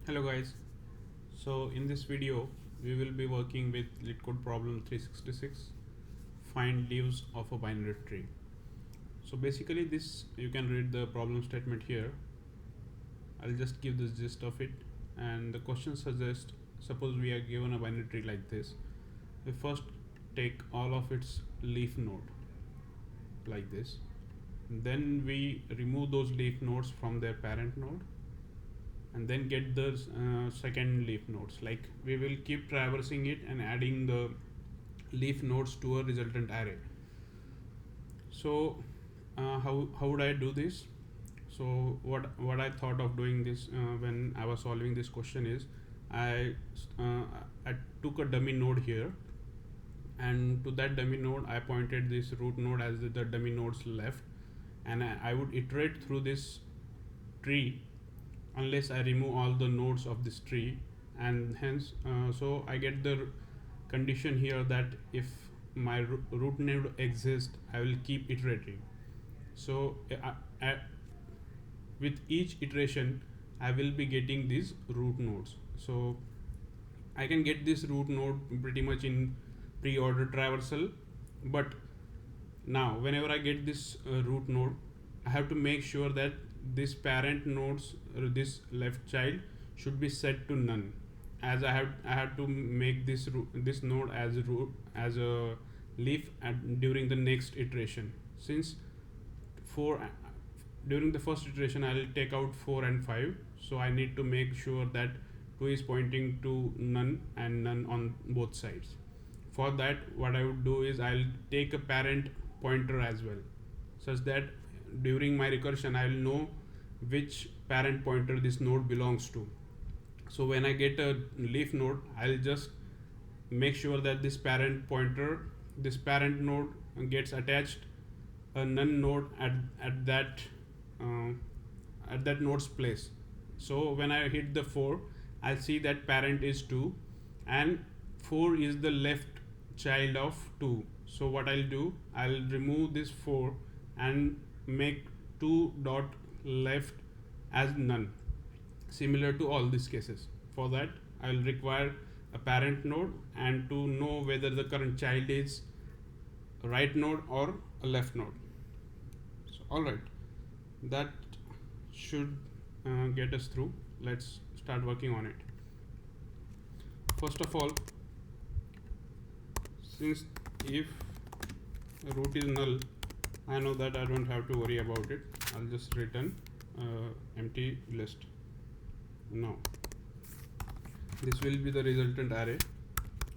Hello guys, so in this video we will be working with Leetcode problem 366, find leaves of a binary tree. So basically this, you can read the problem statement here. I'll just give the gist of it, and the question suggests, suppose we are given a binary tree like this. We first take all of its leaf node like this, then we remove those leaf nodes from their parent node, and then get the second leaf nodes. Like, we will keep traversing it and adding the leaf nodes to a resultant array. So how would I do this? So what I thought of doing this when I was solving this question is, I uh, I took a dummy node here, and to that dummy node I pointed this root node as the dummy node's left, and I would iterate through this tree unless I remove all the nodes of this tree, and hence so I get the condition here that if my root node exists, I will keep iterating. So with each iteration I will be getting these root nodes. So I can get this root node pretty much in pre-order traversal, but now whenever I get this root node, I have to make sure that this parent nodes, this left child, should be set to none, as I have to make this node as a root, as a leaf during the next iteration. Since for during the first iteration I will take out 4 and 5, so I need to make sure that 2 is pointing to none and none on both sides. For that, what I would do is I'll take a parent pointer as well, such that during my recursion I will know which parent pointer this node belongs to. So when I get a leaf node, I'll just make sure that this parent node gets attached a none node at that uh, at that node's place. So when I hit the 4, I'll see that parent is 2, and 4 is the left child of 2. So what I'll do, I'll remove this 4 and make 2 dot left as none, similar to all these cases. For that, I'll require a parent node, and to know whether the current child is a right node or a left node. So alright, that should get us through. Let's start working on it. First of all, since if root is null, I know that I don't have to worry about it. I'll just return empty list. Now this will be the resultant array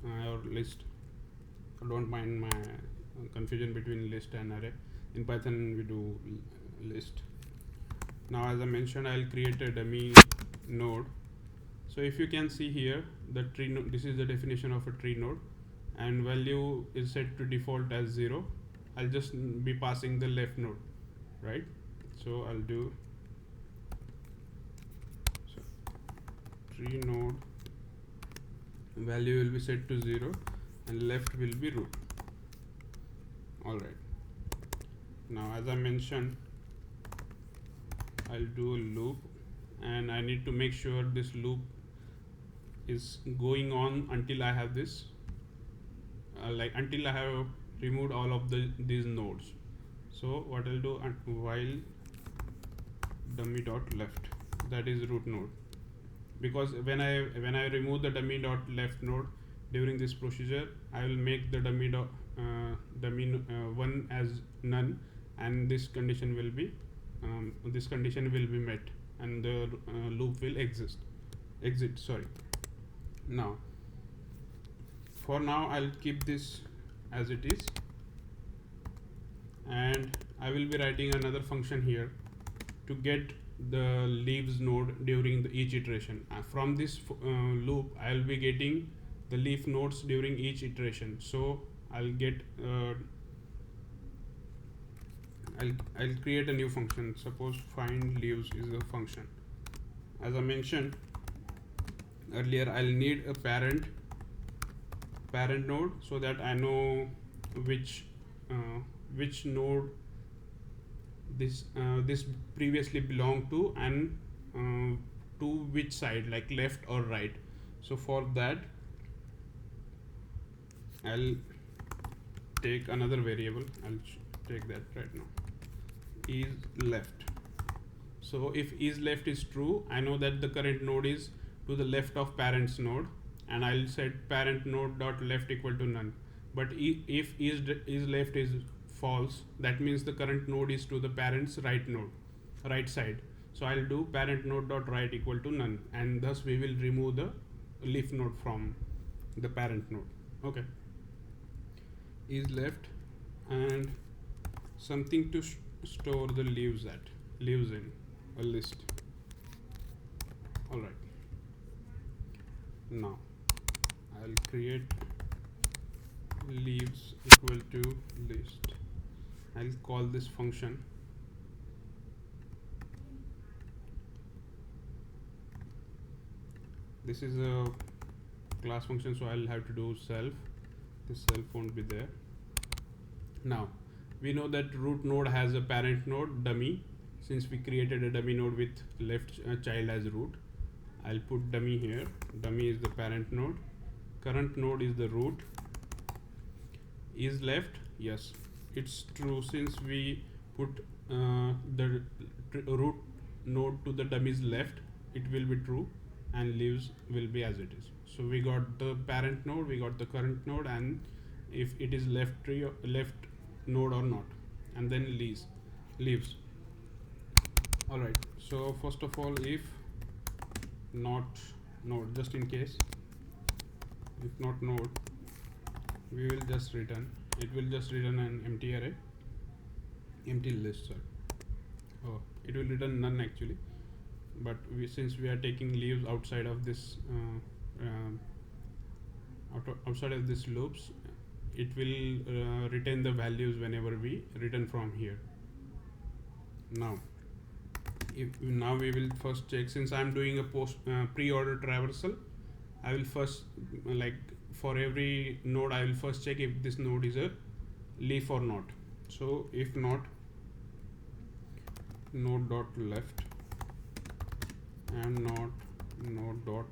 or list. Don't mind my confusion between list and array. In Python we do list. Now, as I mentioned, I'll create a dummy node. So if you can see here, the tree node, this is the definition of a tree node, and value is set to default as 0. I'll just be passing the left node, right? So I'll do tree node value will be set to 0 and left will be root. Alright, now as I mentioned, I'll do a loop, and I need to make sure this loop is going on until I have this until I have removed all of these nodes. So what I'll do, while dummy dot left, that is root node, because when I remove the dummy dot left node during this procedure, I will make the dummy one as none, and this condition will be met, and the loop will exit. Sorry. Now, for now, I'll keep this as it is, and I will be writing another function here to get the leaves node during each iteration. From this loop, I'll be getting the leaf nodes during each iteration. So I'll get I'll create a new function. Suppose find leaves is the function. As I mentioned earlier, I'll need a parent node, so that I know which node this previously belonged to, and to which side, like left or right. So for that I'll take another variable. I'll take that right now, is left. So if is left is true, I know that the current node is to the left of parent's node, and I'll set parent node dot left equal to none. But if is left is false, that means the current node is to the parent's right node, right side. So I'll do parent node dot right equal to none, and thus we will remove the leaf node from the parent node. Okay. Is left, and something to store the leaves in a list. All right. Now I'll create leaves equal to list. I'll call this function. This is a class function, so I'll have to do self. This self won't be there. Now we know that root node has a parent node dummy, since we created a dummy node with left child as root. I'll put dummy here. Dummy is the parent node, current node is the root. Is left, yes, it's true, since we put the root node to the dummy's left, it will be true, and leaves will be as it is. So we got the parent node, we got the current node, and if it is left tree or left node or not, and then leaves. All right. So first of all, if not node, just in case, if not node, we will just return. It will just return an empty array, empty list. Sorry. Oh, it will return none actually, but since we are taking leaves outside of this outside of this loops, it will retain the values whenever we return from here. Now we will first check, since I'm doing a pre-order traversal, I will first, like for every node, I will first check if this node is a leaf or not. So if not, node dot left and not node dot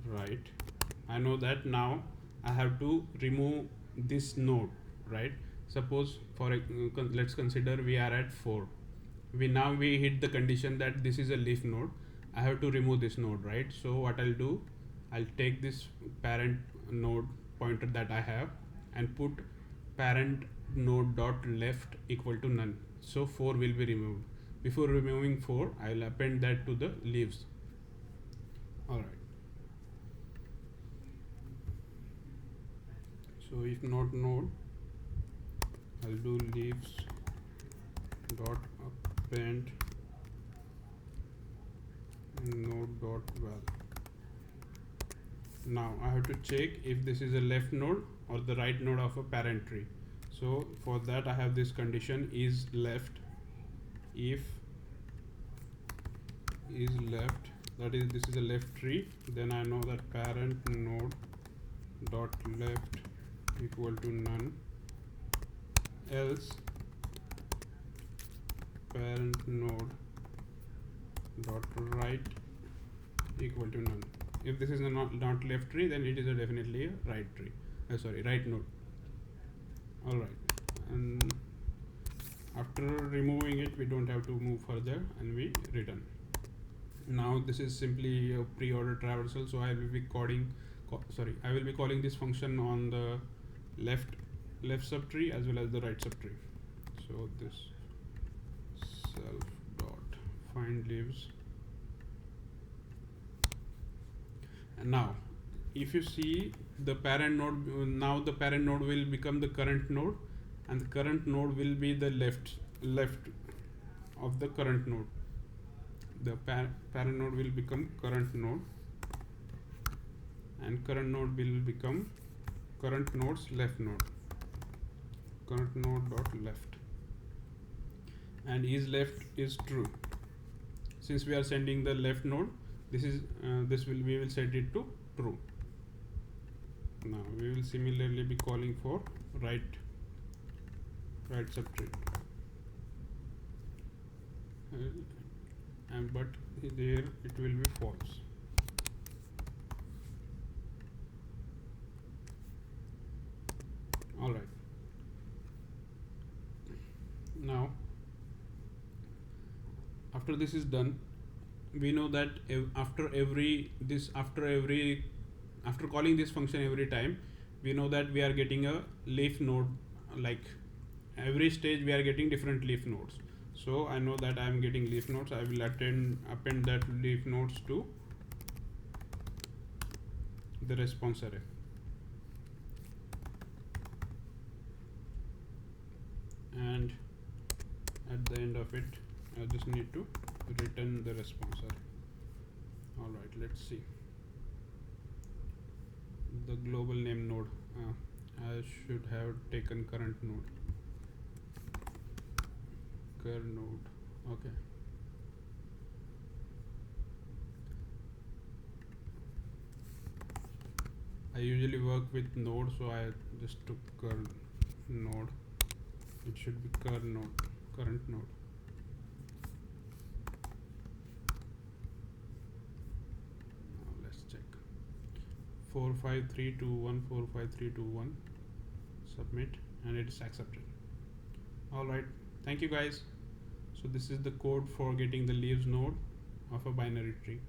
right. I know that now I have to remove this node, right? Suppose let's consider we are at 4. We hit the condition that this is a leaf node. I have to remove this node, right? So what I'll do, I'll take this parent node pointer that I have and put parent node dot left equal to none. So 4 will be removed. Before removing 4, I'll append that to the leaves. All right. So if not node, I'll do leaves dot append node dot val. Now I have to check if this is a left node or the right node of a parent tree. So for that I have this condition is left. If is left, that is this is a left tree, then I know that parent node dot left equal to none, else parent node dot right equal to none. If this is a not left tree, then it is definitely a right tree. Right node. All right, and after removing it, we don't have to move further, and we return. Now this is simply a pre-order traversal, so I will be calling this function on the left subtree as well as the right subtree. So this self dot find leaves, and now if you see the parent node, now the parent node will become the current node, and the current node will be the left of the current node. The parent node will become current node, and current node will become current node's left node. Current node dot left, and is left is true. Since we are sending the left node, we will set it to true. Now we will similarly be calling for right subtree, but there it will be false. All right, now after this is done, we know that after calling this function every time, we know that we are getting a leaf node. Like every stage we are getting different leaf nodes. So I know that I am getting leaf nodes. I will append that leaf nodes to the response array. And at the end of it, I just need to return the response array. All right, let's see the global name node. I should have taken current node. Current node. Okay. I usually work with node, so I just took current node. It should be current node. Current node. Now let's check. 45321 45321. Submit, and it is accepted. All right. Thank you guys. So this is the code for getting the leaves node of a binary tree.